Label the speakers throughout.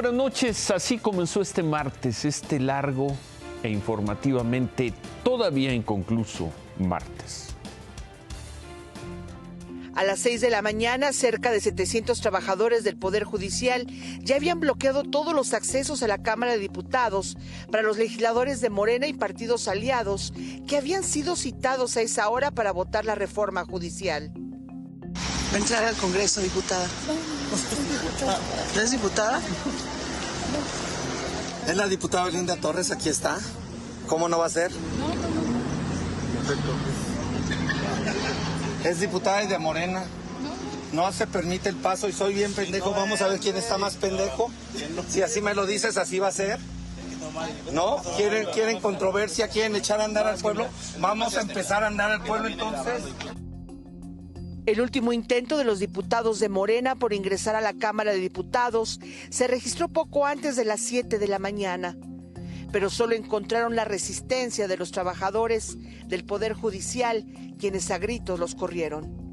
Speaker 1: buenas noches. Así comenzó este martes, este largo e informativamente todavía inconcluso martes.
Speaker 2: A las 6 de la mañana, cerca de 700 trabajadores del Poder Judicial ya habían bloqueado todos los accesos a la Cámara de Diputados para los legisladores de Morena y partidos aliados que habían sido citados a esa hora para votar la reforma judicial.
Speaker 3: ¿Va a entrar al Congreso, diputada? ¿No es diputada?
Speaker 4: Es la diputada Linda Torres, aquí está. ¿Cómo no va a ser? Perfecto. Es diputada y de Morena. No se permite el paso y soy bien pendejo. Vamos a ver quién está más pendejo. Si así me lo dices, así va a ser. ¿No? ¿Quieren controversia? ¿Quieren echar a andar al pueblo? Vamos a empezar a andar al pueblo entonces.
Speaker 2: El último intento de los diputados de Morena por ingresar a la Cámara de Diputados se registró poco antes de las 7 de la mañana, pero solo encontraron la resistencia de los trabajadores del Poder Judicial, quienes a gritos los corrieron.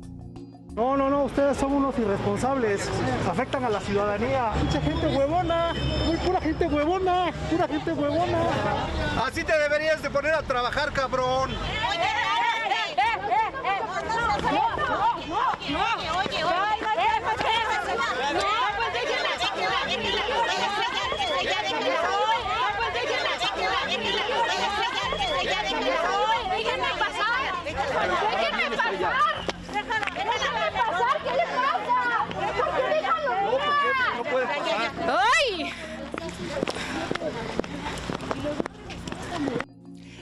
Speaker 5: No, ustedes son unos irresponsables, afectan a la ciudadanía. Mucha gente huevona, pura gente huevona, pura gente huevona.
Speaker 4: Así te deberías de poner a trabajar, cabrón.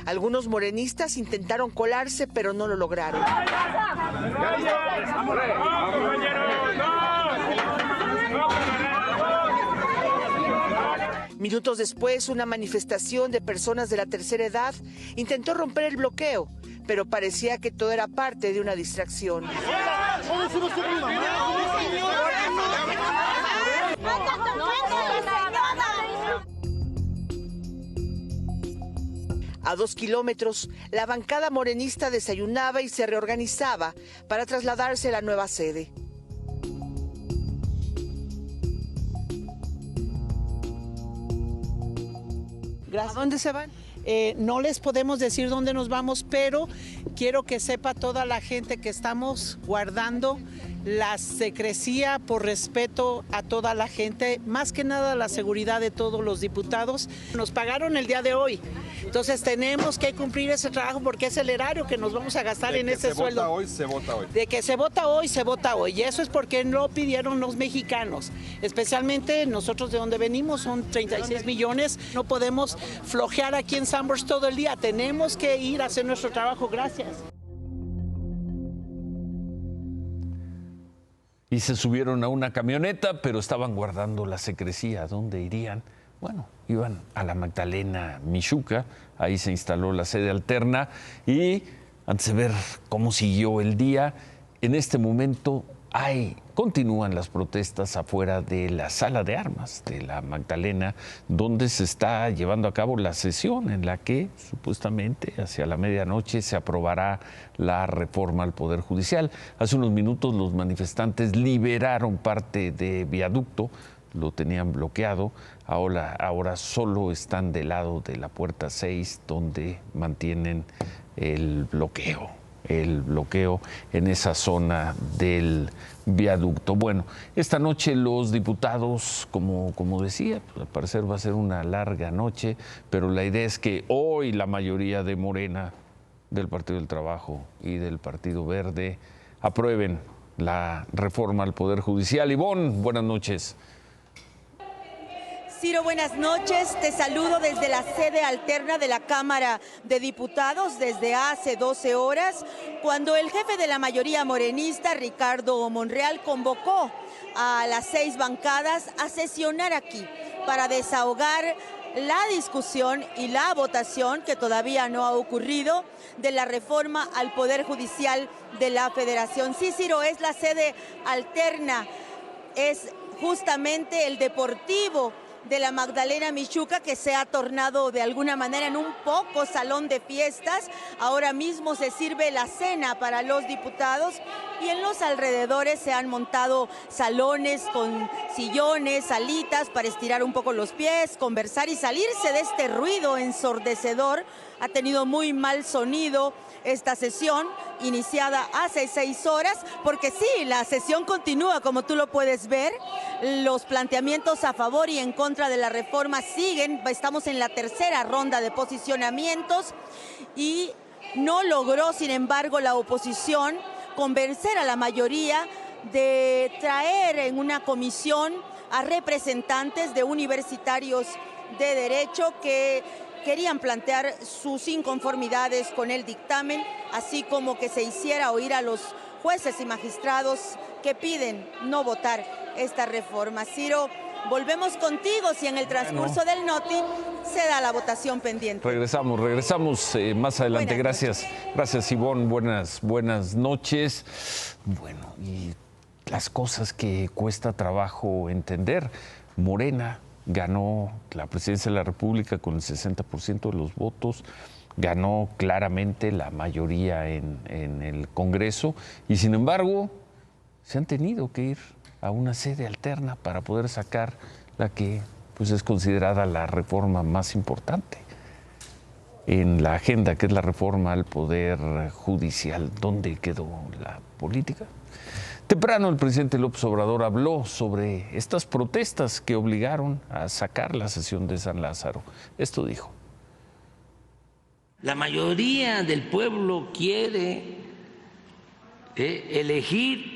Speaker 2: Algunos morenistas intentaron colarse, pero no lo lograron. Minutos después, una manifestación de personas de la tercera edad intentó romper el bloqueo, pero parecía que todo era parte de una distracción. A 2 kilómetros, la bancada morenista desayunaba y se reorganizaba para trasladarse a la nueva sede.
Speaker 6: ¿A dónde se van? No les podemos decir dónde nos vamos, pero quiero que sepa toda la gente que estamos guardando la secrecía por respeto a toda la gente, más que nada la seguridad de todos los diputados. Nos pagaron el día de hoy, entonces tenemos que cumplir ese trabajo porque es el erario que nos vamos a gastar en ese sueldo.
Speaker 7: Se vota hoy, se vota hoy.
Speaker 6: De que se vota hoy, se vota hoy. Y eso es porque lo pidieron los mexicanos. Especialmente nosotros de donde venimos, son 36 millones. No podemos flojear aquí en Sanborns todo el día. Tenemos que ir a hacer nuestro trabajo. Gracias.
Speaker 1: Y se subieron a una camioneta, pero estaban guardando la secrecía. ¿A dónde irían? Bueno, iban a la Magdalena Mixhuca, ahí se instaló la sede alterna y antes de ver cómo siguió el día, en este momento continúan las protestas afuera de la sala de armas de la Magdalena, donde se está llevando a cabo la sesión en la que supuestamente hacia la medianoche se aprobará la reforma al Poder Judicial. Hace unos minutos los manifestantes liberaron parte de viaducto, lo tenían bloqueado, ahora solo están del lado de la puerta 6, donde mantienen el bloqueo en esa zona del viaducto. Bueno, esta noche los diputados, como decía, pues al parecer va a ser una larga noche, pero la idea es que hoy la mayoría de Morena, del Partido del Trabajo y del Partido Verde aprueben la reforma al Poder Judicial. Ivonne, buenas noches.
Speaker 8: Ciro, buenas noches. Te saludo desde la sede alterna de la Cámara de Diputados desde hace 12 horas, cuando el jefe de la mayoría morenista, Ricardo Monreal, convocó a las 6 bancadas a sesionar aquí para desahogar la discusión y la votación, que todavía no ha ocurrido, de la reforma al Poder Judicial de la Federación. Sí, Ciro, es la sede alterna, es justamente el Deportivo de la Magdalena Mixhuca, que se ha tornado de alguna manera en un poco salón de fiestas. Ahora mismo se sirve la cena para los diputados y en los alrededores se han montado salones con sillones, salitas para estirar un poco los pies, conversar y salirse de este ruido ensordecedor. Ha tenido muy mal sonido esta sesión, iniciada hace 6 horas, porque sí, la sesión continúa, como tú lo puedes ver. Los planteamientos a favor y en contra de la reforma siguen. Estamos en la tercera ronda de posicionamientos y no logró, sin embargo, la oposición convencer a la mayoría de traer en una comisión a representantes de universitarios de derecho que querían plantear sus inconformidades con el dictamen, así como que se hiciera oír a los jueces y magistrados que piden no votar esta reforma. Ciro, volvemos contigo si en el transcurso del Noti se da la votación pendiente.
Speaker 1: Regresamos más adelante. Gracias, Ivonne. Buenas noches. Bueno, y las cosas que cuesta trabajo entender. Morena ganó la presidencia de la República con el 60% de los votos, ganó claramente la mayoría en el Congreso y sin embargo se han tenido que ir a una sede alterna para poder sacar la que pues es considerada la reforma más importante en la agenda, que es la reforma al Poder Judicial. ¿Dónde quedó la política? Temprano el presidente López Obrador habló sobre estas protestas que obligaron a sacar la sesión de San Lázaro. Esto dijo.
Speaker 7: La mayoría del pueblo quiere elegir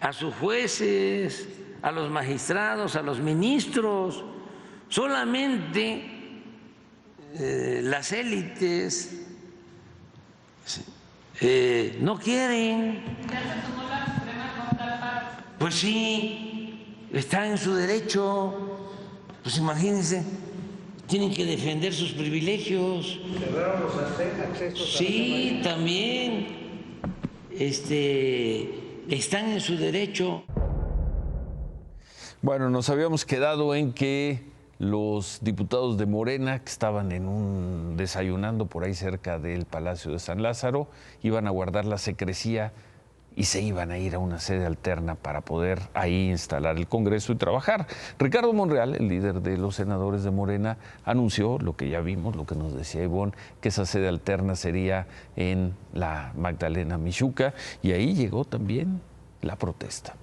Speaker 7: a sus jueces, a los magistrados, a los ministros. Solamente las élites no quieren. Pues sí, está en su derecho. Pues imagínense, tienen que defender sus privilegios. Sí, también están en su derecho.
Speaker 1: Bueno, nos habíamos quedado en que los diputados de Morena, que estaban desayunando por ahí cerca del Palacio de San Lázaro, iban a guardar la secrecía y se iban a ir a una sede alterna para poder ahí instalar el Congreso y trabajar. Ricardo Monreal, el líder de los senadores de Morena, anunció lo que ya vimos, lo que nos decía Ivonne, que esa sede alterna sería en la Magdalena Mixhuca, y ahí llegó también la protesta.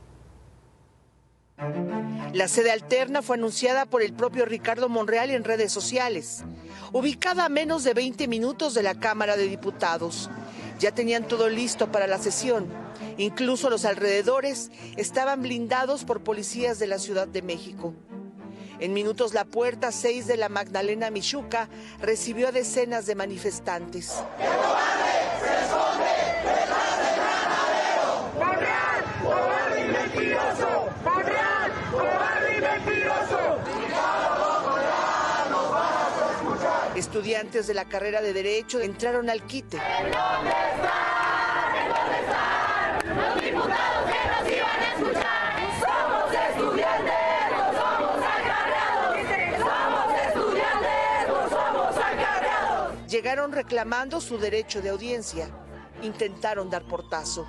Speaker 2: La sede alterna fue anunciada por el propio Ricardo Monreal en redes sociales, ubicada a menos de 20 minutos de la Cámara de Diputados. Ya tenían todo listo para la sesión. Incluso los alrededores estaban blindados por policías de la Ciudad de México. En minutos la puerta 6 de la Magdalena Mixhuca recibió a decenas de manifestantes.
Speaker 9: ¡Qué cobarde! ¡Se esconde detrás del granadero! ¡Monreal, cobarde y mentiroso! ¡Monreal, cobarde y mentiroso!
Speaker 2: Estudiantes de la carrera de Derecho entraron al quite.
Speaker 9: ¿En dónde están? ¿En dónde están los diputados que nos iban a escuchar? Somos estudiantes, no somos acarreados. Somos estudiantes, no somos acarreados.
Speaker 2: Llegaron reclamando su derecho de audiencia. Intentaron dar portazo.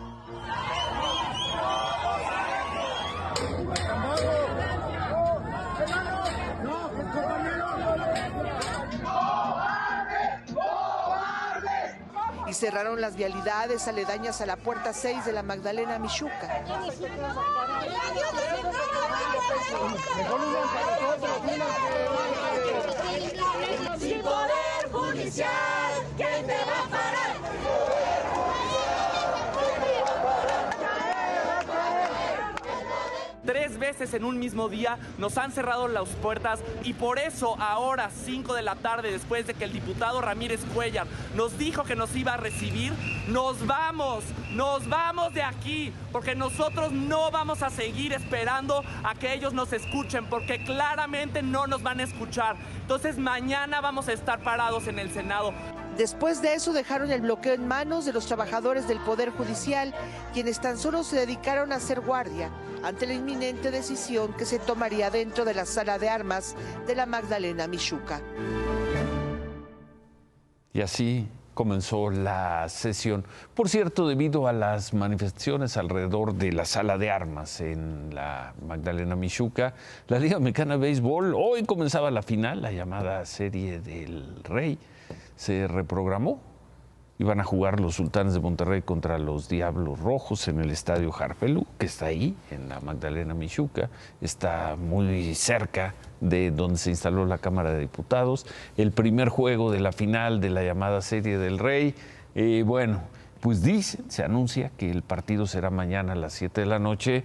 Speaker 2: Y cerraron las vialidades aledañas a la puerta 6 de la Magdalena Mixhuca.
Speaker 9: Sin poder judicial, ¿quién te va a parar?
Speaker 10: 3 veces en un mismo día nos han cerrado las puertas y por eso ahora, 5 de la tarde, después de que el diputado Ramírez Cuellar nos dijo que nos iba a recibir, nos vamos de aquí, porque nosotros no vamos a seguir esperando a que ellos nos escuchen, porque claramente no nos van a escuchar. Entonces mañana vamos a estar parados en el Senado.
Speaker 2: Después de eso dejaron el bloqueo en manos de los trabajadores del Poder Judicial, quienes tan solo se dedicaron a hacer guardia ante la inminente decisión que se tomaría dentro de la sala de armas de la Magdalena Mixhuca.
Speaker 1: Y así comenzó la sesión. Por cierto, debido a las manifestaciones alrededor de la sala de armas en la Magdalena Mixhuca, la Liga Mexicana de Béisbol, hoy comenzaba la final, la llamada Serie del Rey, se reprogramó. Iban a jugar los Sultanes de Monterrey contra los Diablos Rojos en el estadio Harpelú, que está ahí, en la Magdalena Mixhuca, está muy cerca de donde se instaló la Cámara de Diputados. El primer juego de la final de la llamada Serie del Rey, bueno, pues dicen, se anuncia que el partido será mañana a las 7 de la noche.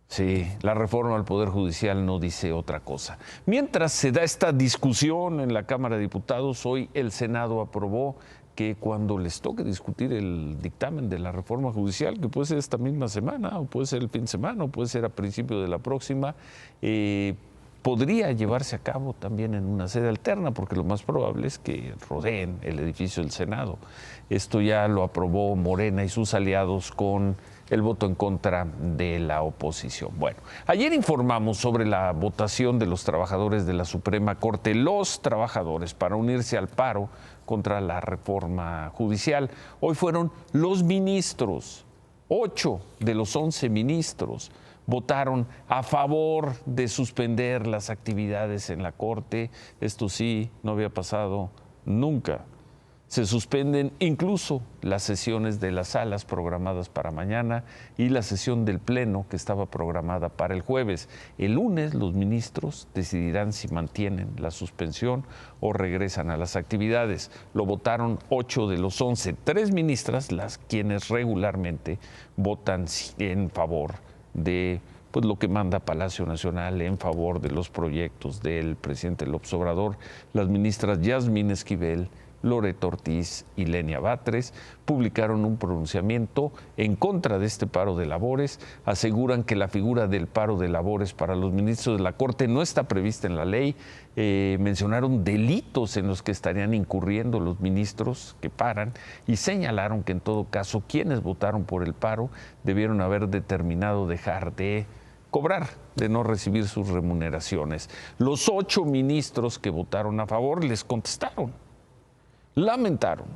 Speaker 1: Sí, la reforma al Poder Judicial no dice otra cosa. Mientras se da esta discusión en la Cámara de Diputados, hoy el Senado aprobó que cuando les toque discutir el dictamen de la reforma judicial, que puede ser esta misma semana, o puede ser el fin de semana, o puede ser a principio de la próxima, podría llevarse a cabo también en una sede alterna, porque lo más probable es que rodeen el edificio del Senado. Esto ya lo aprobó Morena y sus aliados con el voto en contra de la oposición. Bueno, ayer informamos sobre la votación de los trabajadores de la Suprema Corte, los trabajadores, para unirse al paro contra la reforma judicial. Hoy fueron los ministros, 8 de los 11 ministros, votaron a favor de suspender las actividades en la Corte. Esto sí, no había pasado nunca. Se suspenden incluso las sesiones de las salas programadas para mañana y la sesión del Pleno que estaba programada para el jueves. El lunes los ministros decidirán si mantienen la suspensión o regresan a las actividades. Lo votaron 8 de los 11, 3 ministras, las quienes regularmente votan en favor de pues lo que manda Palacio Nacional, en favor de los proyectos del presidente López Obrador. Las ministras Yasmín Esquivel, Loreto Ortiz y Lenia Batres publicaron un pronunciamiento en contra de este paro de labores. Aseguran que la figura del paro de labores para los ministros de la Corte no está prevista en la ley. Mencionaron delitos en los que estarían incurriendo los ministros que paran y señalaron que en todo caso quienes votaron por el paro debieron haber determinado dejar de cobrar, de no recibir sus remuneraciones. Los 8 ministros que votaron a favor les contestaron. Lamentaron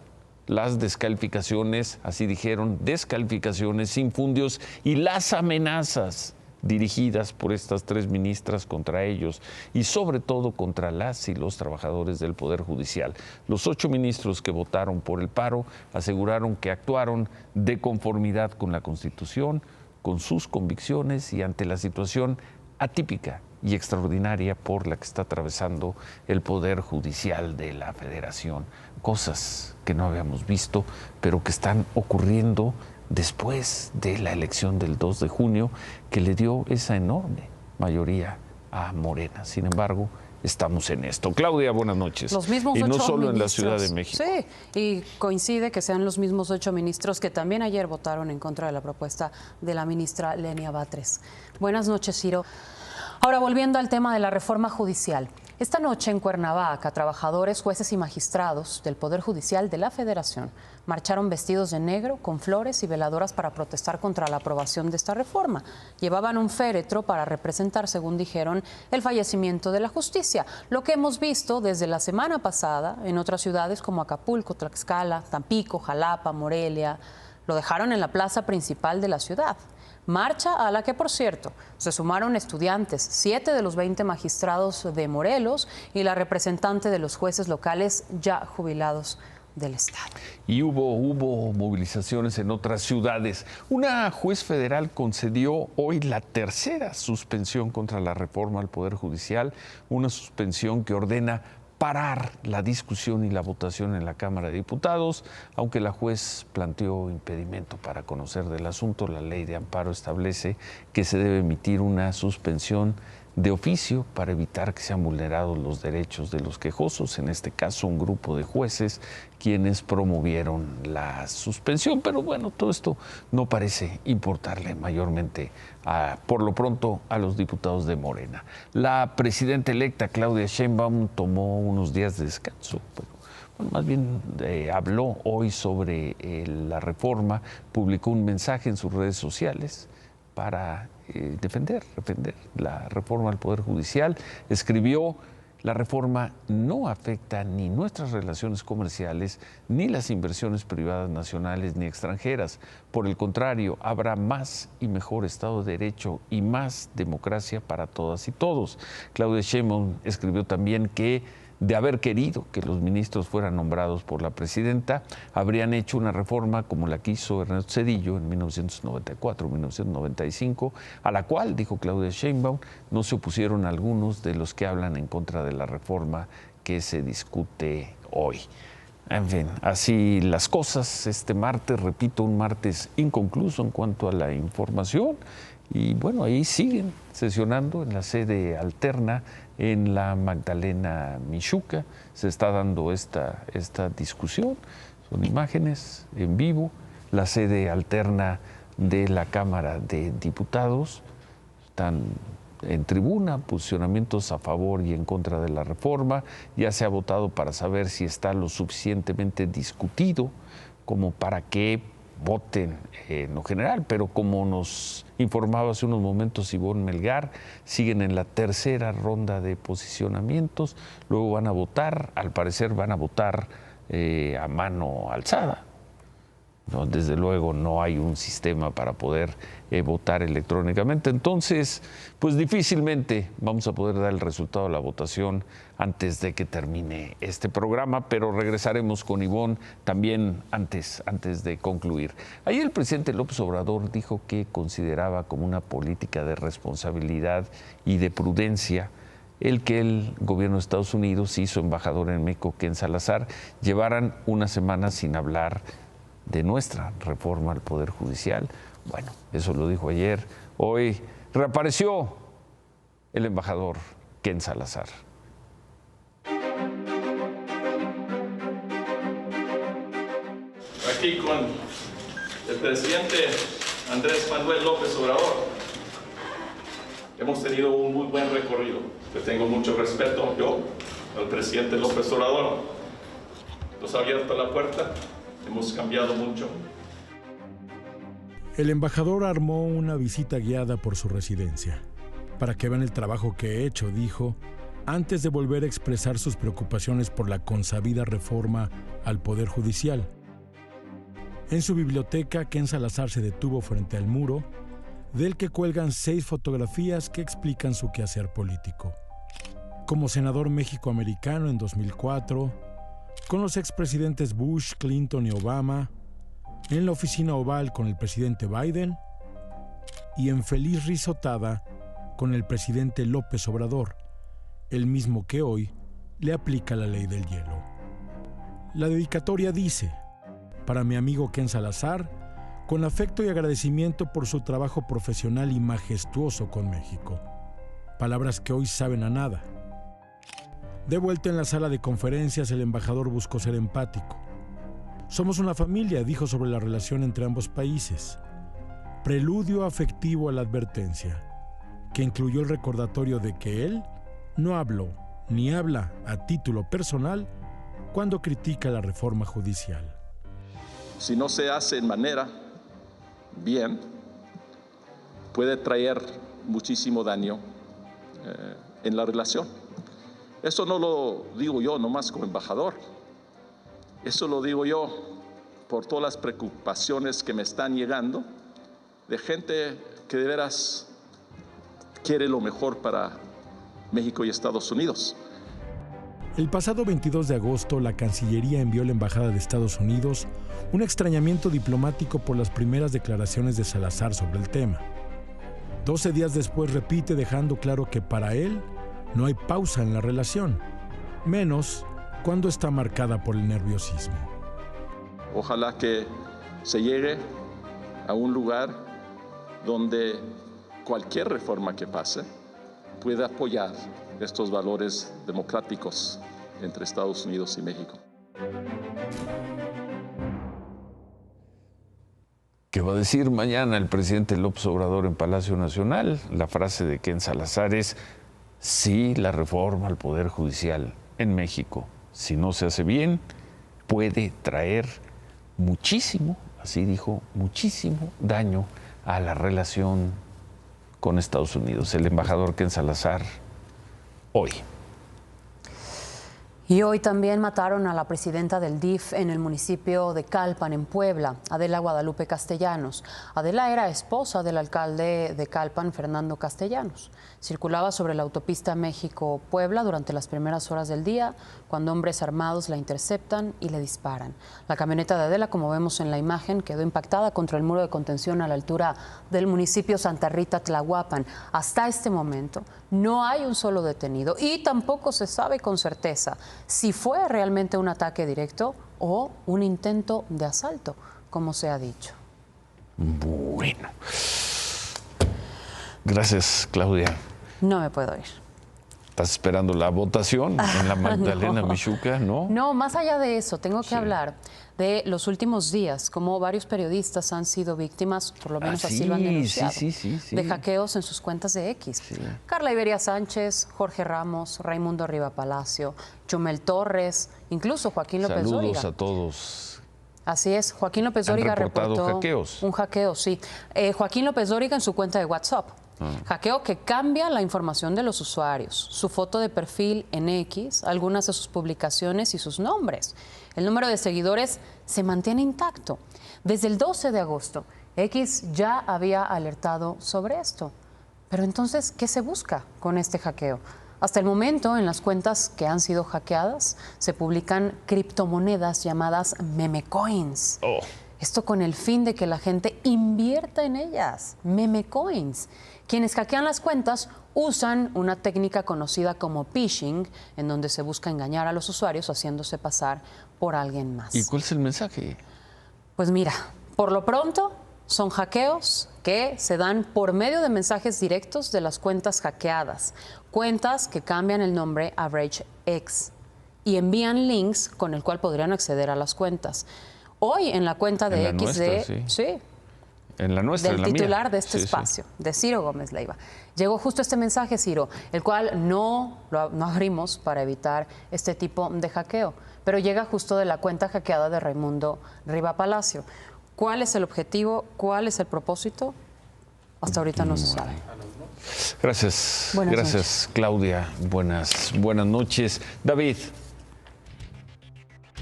Speaker 1: las descalificaciones, así dijeron, descalificaciones, infundios y las amenazas dirigidas por estas 3 ministras contra ellos y sobre todo contra las y los trabajadores del Poder Judicial. Los 8 ministros que votaron por el paro aseguraron que actuaron de conformidad con la Constitución, con sus convicciones y ante la situación atípica y extraordinaria por la que está atravesando el Poder Judicial de la Federación. Cosas que no habíamos visto, pero que están ocurriendo después de la elección del 2 de junio, que le dio esa enorme mayoría a Morena. Sin embargo, estamos en esto. Claudia, buenas noches.
Speaker 11: Los mismos 8
Speaker 1: y no solo
Speaker 11: ministros.
Speaker 1: En la Ciudad de México.
Speaker 11: Sí, y coincide que sean los mismos 8 ministros que también ayer votaron en contra de la propuesta de la ministra Lenia Batres. Buenas noches, Ciro. Ahora, volviendo al tema de la reforma judicial. Esta noche en Cuernavaca, trabajadores, jueces y magistrados del Poder Judicial de la Federación marcharon vestidos de negro, con flores y veladoras para protestar contra la aprobación de esta reforma. Llevaban un féretro para representar, según dijeron, el fallecimiento de la justicia. Lo que hemos visto desde la semana pasada en otras ciudades como Acapulco, Tlaxcala, Tampico, Jalapa, Morelia, lo dejaron en la plaza principal de la ciudad. Marcha a la que, por cierto, se sumaron estudiantes, 7 de los 20 magistrados de Morelos y la representante de los jueces locales ya jubilados del Estado.
Speaker 1: Y hubo movilizaciones en otras ciudades. Una juez federal concedió hoy la 3ª suspensión contra la reforma al Poder Judicial, una suspensión que ordena parar la discusión y la votación en la Cámara de Diputados, aunque la juez planteó impedimento para conocer del asunto. La ley de amparo establece que se debe emitir una suspensión de oficio para evitar que sean vulnerados los derechos de los quejosos, en este caso un grupo de jueces quienes promovieron la suspensión. Pero bueno, todo esto no parece importarle mayormente, por lo pronto, a los diputados de Morena. La presidenta electa Claudia Sheinbaum tomó unos días de descanso, pero bueno, más bien habló hoy sobre la reforma, publicó un mensaje en sus redes sociales para defender la reforma al Poder Judicial. Escribió: la reforma no afecta ni nuestras relaciones comerciales, ni las inversiones privadas nacionales ni extranjeras. Por el contrario, habrá más y mejor Estado de Derecho y más democracia para todas y todos. Claudia Sheinbaum escribió también que, de haber querido que los ministros fueran nombrados por la presidenta, habrían hecho una reforma como la que hizo Ernesto Zedillo en 1994-1995, a la cual, dijo Claudia Sheinbaum, no se opusieron algunos de los que hablan en contra de la reforma que se discute hoy. En fin, así las cosas este martes, repito, un martes inconcluso en cuanto a la información. Y bueno, ahí siguen sesionando en la sede alterna en la Magdalena Mixhuca. Se está dando esta discusión. Son imágenes en vivo. La sede alterna de la Cámara de Diputados. Están en tribuna, posicionamientos a favor y en contra de la reforma. Ya se ha votado para saber si está lo suficientemente discutido como para que voten en lo general, pero como nos informaba hace unos momentos Ivonne Melgar, siguen en la tercera ronda de posicionamientos, luego van a votar, al parecer van a votar a mano alzada. No, desde luego no hay un sistema para poder votar electrónicamente, entonces pues difícilmente vamos a poder dar el resultado de la votación antes de que termine este programa, pero regresaremos con Ivonne también antes de concluir. Ayer el presidente López Obrador dijo que consideraba como una política de responsabilidad y de prudencia el que el gobierno de Estados Unidos y su embajador en México, Ken Salazar, llevaran una semana sin hablar de nuestra reforma al Poder Judicial. Bueno, eso lo dijo ayer. Hoy reapareció el embajador Ken Salazar.
Speaker 12: Aquí con el presidente Andrés Manuel López Obrador. Hemos tenido un muy buen recorrido. Le tengo mucho respeto yo al presidente López Obrador. Nos ha abierto la puerta. Hemos cambiado mucho.
Speaker 13: El embajador armó una visita guiada por su residencia. Para que vean el trabajo que he hecho, dijo, antes de volver a expresar sus preocupaciones por la consabida reforma al Poder Judicial. En su biblioteca, Ken Salazar se detuvo frente al muro, del que cuelgan 6 fotografías que explican su quehacer político. Como senador mexicoamericano en 2004, con los expresidentes Bush, Clinton y Obama, en la oficina oval con el presidente Biden y en feliz risotada con el presidente López Obrador, el mismo que hoy le aplica la ley del hielo. La dedicatoria dice, para mi amigo Ken Salazar, con afecto y agradecimiento por su trabajo profesional y majestuoso con México. Palabras que hoy saben a nada. De vuelta en la sala de conferencias, el embajador buscó ser empático. Somos una familia, dijo sobre la relación entre ambos países. Preludio afectivo a la advertencia, que incluyó el recordatorio de que él no habló ni habla a título personal cuando critica la reforma judicial.
Speaker 12: Si no se hace en manera bien, puede traer muchísimo daño en la relación. Eso no lo digo yo nomás como embajador. Eso lo digo yo por todas las preocupaciones que me están llegando de gente que de veras quiere lo mejor para México y Estados Unidos.
Speaker 13: El pasado 22 de agosto, la Cancillería envió a la Embajada de Estados Unidos un extrañamiento diplomático por las primeras declaraciones de Salazar sobre el tema. 12 días después repite dejando claro que para él no hay pausa en la relación, menos cuando está marcada por el nerviosismo.
Speaker 12: Ojalá que se llegue a un lugar donde cualquier reforma que pase pueda apoyar estos valores democráticos entre Estados Unidos y México.
Speaker 1: ¿Qué va a decir mañana el presidente López Obrador en Palacio Nacional? La frase de Ken Salazar es: sí, la reforma al Poder Judicial en México, si no se hace bien, puede traer muchísimo, así dijo, muchísimo daño a la relación con Estados Unidos. El embajador Ken Salazar, hoy.
Speaker 11: Y hoy también mataron a la presidenta del DIF en el municipio de Calpan, en Puebla, Adela Guadalupe Castellanos. Adela era esposa del alcalde de Calpan, Fernando Castellanos. Circulaba sobre la autopista México-Puebla durante las primeras horas del día, cuando hombres armados la interceptan y le disparan. La camioneta de Adela, como vemos en la imagen, quedó impactada contra el muro de contención a la altura del municipio Santa Rita, Tlahuapan. Hasta este momento no hay un solo detenido y tampoco se sabe con certeza si fue realmente un ataque directo o un intento de asalto, como se ha dicho.
Speaker 1: Bueno. Gracias, Claudia.
Speaker 11: No me puedo ir.
Speaker 1: ¿Estás esperando la votación en la Magdalena Michuca, no?
Speaker 11: No, más allá de eso, tengo que hablar de los últimos días, como varios periodistas han sido víctimas, por lo menos así lo han denunciado, de hackeos en sus cuentas de X. Carla Iberia Sánchez, Jorge Ramos, Raimundo Riva Palacio, Chumel Torres, incluso Joaquín López Dóriga.
Speaker 1: Saludos a todos.
Speaker 11: Así es, Joaquín López Dóriga reportó
Speaker 1: hackeos.
Speaker 11: Un hackeo, sí. Joaquín López Dóriga en su cuenta de WhatsApp. Hackeo que cambia la información de los usuarios, su foto de perfil en X, algunas de sus publicaciones y sus nombres. El número de seguidores se mantiene intacto. Desde el 12 de agosto, X ya había alertado sobre esto. Pero entonces, ¿qué se busca con este hackeo? Hasta el momento, en las cuentas que han sido hackeadas, se publican criptomonedas llamadas meme coins. Esto con el fin de que la gente invierta en ellas, meme coins. Quienes hackean las cuentas usan una técnica conocida como phishing, en donde se busca engañar a los usuarios haciéndose pasar por alguien más.
Speaker 1: ¿Y cuál es el mensaje?
Speaker 11: Pues mira, por lo pronto son hackeos que se dan por medio de mensajes directos de las cuentas hackeadas, cuentas que cambian el nombre a AverageX y envían links con el cual podrían acceder a las cuentas. Hoy en la cuenta de X
Speaker 1: nuestra,
Speaker 11: sí.
Speaker 1: En la nuestra,
Speaker 11: del
Speaker 1: en la
Speaker 11: titular
Speaker 1: mía.
Speaker 11: de este espacio, de Ciro Gómez Leiva. Llegó justo este mensaje, Ciro, el cual no abrimos para evitar este tipo de hackeo, pero llega justo de la cuenta hackeada de Raimundo Riva Palacio. ¿Cuál es el objetivo? ¿Cuál es el propósito? Hasta ahorita no se sabe.
Speaker 1: Gracias.
Speaker 11: Buenas
Speaker 1: Gracias,
Speaker 11: noches.
Speaker 1: Claudia. Buenas noches. David.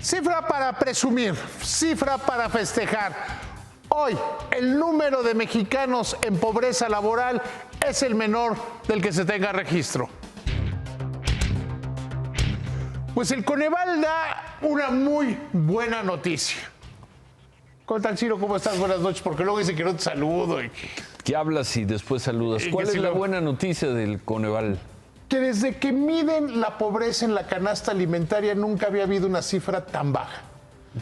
Speaker 14: Cifra para presumir, cifra para festejar. Hoy, el número de mexicanos en pobreza laboral es el menor del que se tenga registro. Pues el Coneval da una muy buena noticia. ¿Cómo tal, Ciro? ¿Cómo estás? Buenas noches, porque luego dice que no te saludo.
Speaker 1: ¿Qué hablas y después saludas? ¿Cuál es la buena noticia del Coneval?
Speaker 14: Que desde que miden la pobreza en la canasta alimentaria nunca había habido una cifra tan baja.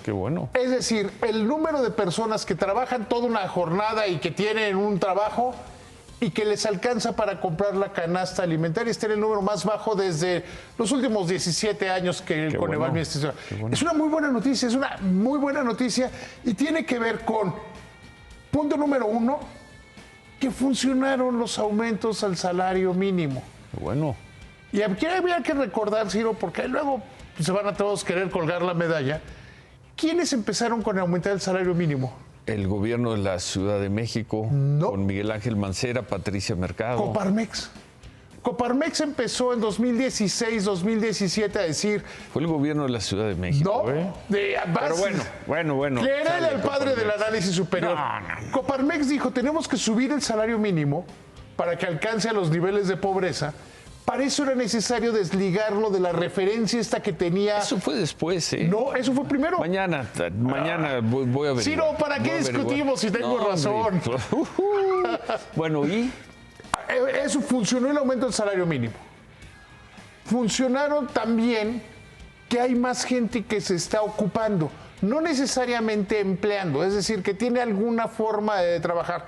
Speaker 1: Qué bueno.
Speaker 14: Es decir, el número de personas que trabajan toda una jornada y que tienen un trabajo y que les alcanza para comprar la canasta alimentaria está en el número más bajo desde los últimos 17 años que el Coneval viene. Es una muy buena noticia, es una muy buena noticia y tiene que ver con, punto número 1, que funcionaron los aumentos al salario mínimo.
Speaker 1: Bueno.
Speaker 14: Y aquí había que recordar, Ciro, porque luego se van a todos querer colgar la medalla. ¿Quiénes empezaron con aumentar el salario mínimo?
Speaker 1: El gobierno de la Ciudad de México, con Miguel Ángel Mancera, Patricia Mercado.
Speaker 14: Coparmex. Coparmex empezó en 2016, 2017 a decir...
Speaker 1: Fue el gobierno de la Ciudad de México,
Speaker 14: No,
Speaker 1: Pero bueno.
Speaker 14: Que era el padre del análisis superior.
Speaker 1: No.
Speaker 14: Coparmex dijo, tenemos que subir el salario mínimo para que alcance a los niveles de pobreza. Para eso era necesario desligarlo de la referencia esta que tenía...
Speaker 1: Eso fue después, ¿eh?
Speaker 14: No, eso fue primero.
Speaker 1: Mañana voy a ver.
Speaker 14: Ciro, ¿para qué discutimos si tengo razón?
Speaker 1: Bueno, ¿y?
Speaker 14: Eso funcionó el aumento del salario mínimo. Funcionaron también que hay más gente que se está ocupando, no necesariamente empleando, es decir, que tiene alguna forma de trabajar.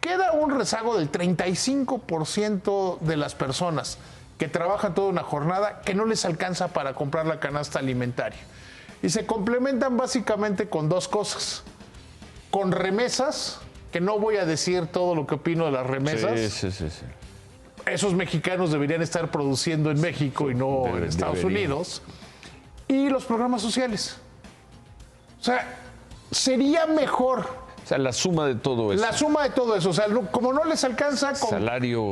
Speaker 14: Queda un rezago del 35% de las personas que trabajan toda una jornada que no les alcanza para comprar la canasta alimentaria. Y se complementan básicamente con dos cosas. Con remesas, que no voy a decir todo lo que opino de las remesas.
Speaker 1: Sí.
Speaker 14: Esos mexicanos deberían estar produciendo en México y no en Estados Unidos. Y los programas sociales. O sea, sería mejor
Speaker 1: O sea, la suma de todo eso.
Speaker 14: La suma de todo eso. O sea, como no les alcanza con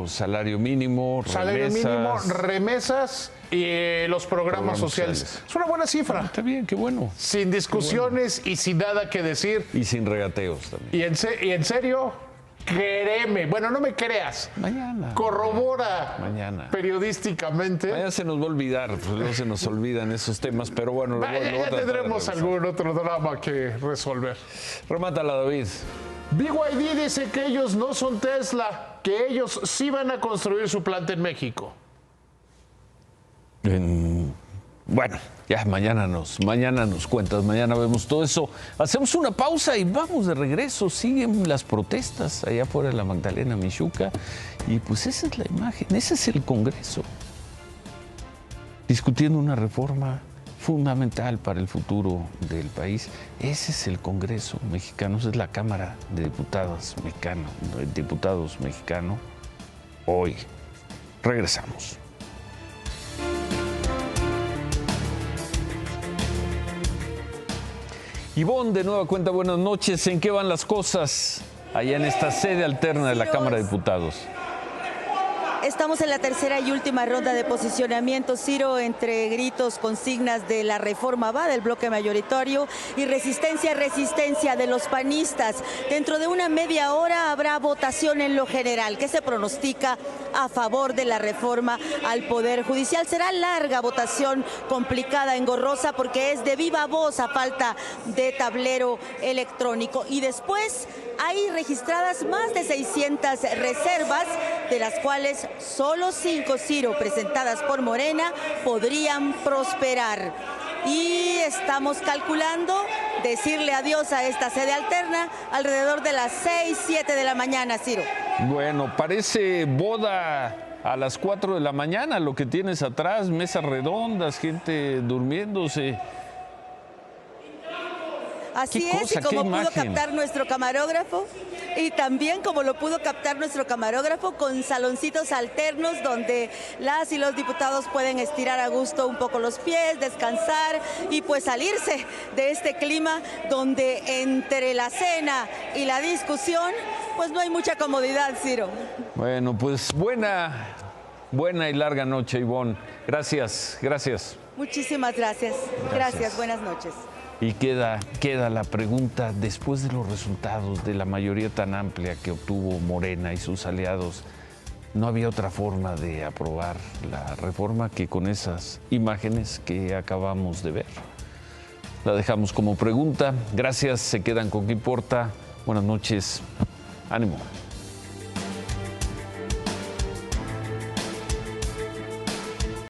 Speaker 1: salario mínimo,
Speaker 14: remesas y los programas sociales. Es una buena cifra.
Speaker 1: Está bien, qué bueno.
Speaker 14: Sin discusiones y sin nada que decir.
Speaker 1: Y sin regateos también.
Speaker 14: Y en serio, créeme. Bueno, no me creas.
Speaker 1: Mañana.
Speaker 14: Corrobora.
Speaker 1: Mañana.
Speaker 14: Periodísticamente.
Speaker 1: Mañana se nos va a olvidar, pues no se nos olvidan esos temas, pero bueno.
Speaker 14: Ya tendremos algún otro drama que resolver.
Speaker 1: Remátala, David.
Speaker 14: BYD dice que ellos no son Tesla, que ellos sí van a construir su planta en México.
Speaker 1: Bueno, ya mañana nos cuentas, mañana vemos todo eso. Hacemos una pausa y vamos de regreso. Siguen las protestas allá afuera de la Magdalena Mixhuca y pues esa es la imagen, ese es el Congreso. Discutiendo una reforma fundamental para el futuro del país. Ese es el Congreso mexicano, esa es la Cámara de Diputados mexicano. Hoy regresamos. Ivonne, de nueva cuenta, buenas noches. ¿En qué van las cosas allá en esta sede alterna de la Cámara de Diputados?
Speaker 8: Estamos en la tercera y última ronda de posicionamiento, Ciro, entre gritos, consignas de la reforma va del bloque mayoritario y resistencia de los panistas. Dentro de una media hora habrá votación en lo general, que se pronostica a favor de la reforma al Poder Judicial. Será larga votación, complicada, engorrosa, porque es de viva voz a falta de tablero electrónico. Y después hay registradas más de 600 reservas, de las cuales solo 5, Ciro, presentadas por Morena, podrían prosperar. Y estamos calculando decirle adiós a esta sede alterna alrededor de las 6, 7 de la mañana, Ciro.
Speaker 1: Bueno, parece boda a las 4 de la mañana lo que tienes atrás, mesas redondas, gente durmiéndose.
Speaker 8: Así es, y como pudo captar nuestro camarógrafo, y también como lo pudo captar nuestro camarógrafo, con saloncitos alternos donde las y los diputados pueden estirar a gusto un poco los pies, descansar y pues salirse de este clima donde entre la cena y la discusión pues no hay mucha comodidad, Ciro.
Speaker 1: Bueno, pues buena y larga noche, Ivonne. Gracias.
Speaker 8: Muchísimas gracias. Gracias, buenas noches.
Speaker 1: Y queda la pregunta, después de los resultados de la mayoría tan amplia que obtuvo Morena y sus aliados, ¿no había otra forma de aprobar la reforma que con esas imágenes que acabamos de ver? La dejamos como pregunta. Gracias, se quedan con ¿Qué importa? Buenas noches. Ánimo.